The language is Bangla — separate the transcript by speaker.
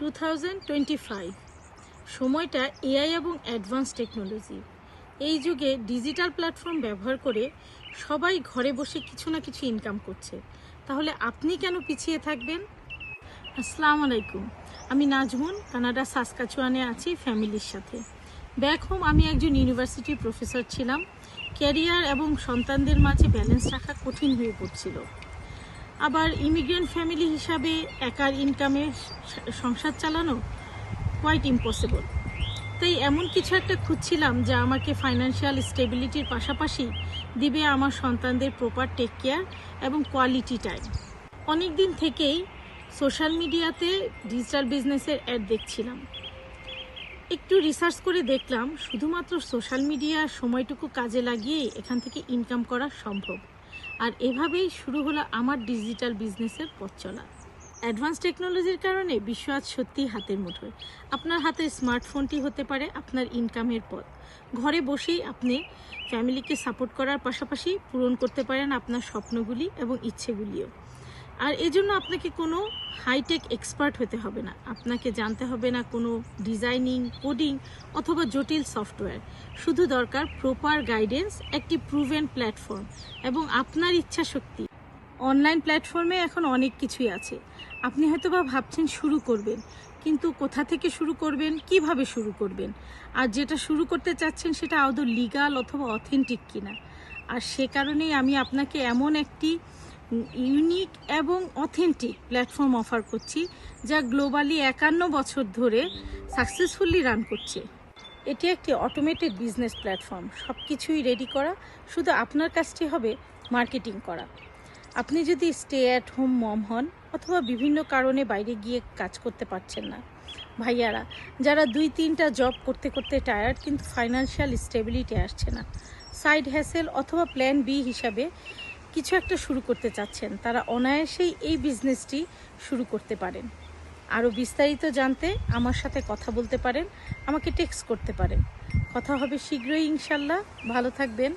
Speaker 1: 2025 সময়টা এআই এবং অ্যাডভান্স টেকনোলজি। এই যুগে ডিজিটাল প্ল্যাটফর্ম ব্যবহার করে সবাই ঘরে বসে কিছু না কিছু ইনকাম করছে, তাহলে আপনি কেন পিছিয়ে থাকবেন? আসসালামু আলাইকুম, আমি নাজমুন, কানাডা সাসকাচুয়ানে আছি ফ্যামিলির সাথে। ব্যাক হোম আমি একজন ইউনিভার্সিটির প্রফেসর ছিলাম। ক্যারিয়ার এবং সন্তানদের মাঝে ব্যালেন্স রাখা কঠিন হয়ে পড়ছিল। আবার ইমিগ্রেন্ট ফ্যামিলি হিসাবে একার ইনকামে সংসার চালানো কোয়াইট ইম্পসিবল। তাই এমন কিছু একটা খুঁজছিলাম যা আমাকে ফাইন্যান্সিয়াল স্টেবিলিটির পাশাপাশি দিবে আমার সন্তানদের প্রপার টেক কেয়ার এবং কোয়ালিটি টাইম। অনেক দিন থেকেই সোশ্যাল মিডিয়াতে ডিজিটাল বিজনেসের অ্যাড দেখছিলাম। একটু রিসার্চ করে দেখলাম শুধুমাত্র সোশ্যাল মিডিয়ার সময়টুকু কাজে লাগিয়েই এখান থেকে ইনকাম করা সম্ভব। আর এভাবেই শুরু হলো আমার ডিজিটাল বিজনেসের পথ চলা। অ্যাডভান্স টেকনোলজির কারণে বিশ্ব আজ সত্যিই হাতের মুঠোয়। আপনার হাতে স্মার্টফোনটি হতে পারে আপনার ইনকামের পথ। ঘরে বসেই আপনি ফ্যামিলিকে সাপোর্ট করার পাশাপাশি পূরণ করতে পারেন আপনার স্বপ্নগুলি এবং ইচ্ছেগুলিও। আর এজন্য আপনাকে কোনো হাইটেক এক্সপার্ট হতে হবে না, আপনাকে জানতে হবে না কোনো ডিজাইনিং, কোডিং অথবা জটিল সফটওয়্যার। শুধু দরকার প্রপার গাইডেন্স, একটি প্রুভেন প্ল্যাটফর্ম এবং আপনার ইচ্ছা শক্তি। অনলাইন প্ল্যাটফর্মে এখন অনেক কিছুই আছে। আপনি হয়তো বা ভাবছেন শুরু করবেন, কিন্তু কোথা থেকে শুরু করবেন, কিভাবে শুরু করবেন, আর যেটা শুরু করতে চাচ্ছেন সেটা আদৌ লিগাল অথবা অথেন্টিক কিনা। আর সে কারণেই আমি আপনাকে এমন একটি ইউনিক এবং অথেন্টিক প্ল্যাটফর্ম অফার করছি যা গ্লোবালি 51 বছর ধরে সাকসেসফুলি রান করছে। এটি একটি অটোমেটেড বিজনেস প্ল্যাটফর্ম, সব কিছুই রেডি করা, শুধু আপনার কাজটি হবে মার্কেটিং করা। আপনি যদি স্টে অ্যাট হোম মম হন অথবা বিভিন্ন কারণে বাইরে গিয়ে কাজ করতে পারছেন না, ভাইয়ারা যারা 2-3টা জব করতে করতে টায়ার্ড কিন্তু ফাইন্যান্সিয়াল স্টেবিলিটি আসছে না, সাইড হ্যাসেল অথবা প্ল্যান বি হিসাবে কিছু একটা শুরু করতে চাচ্ছেন, তারা অনায়াসেই এই বিজনেসটি শুরু করতে পারেন। আরও বিস্তারিত জানতে আমার সাথে কথা বলতে পারেন, আমাকে টেক্সট করতে পারেন। কথা হবে শীঘ্রই ইনশাল্লাহ। ভালো থাকবেন।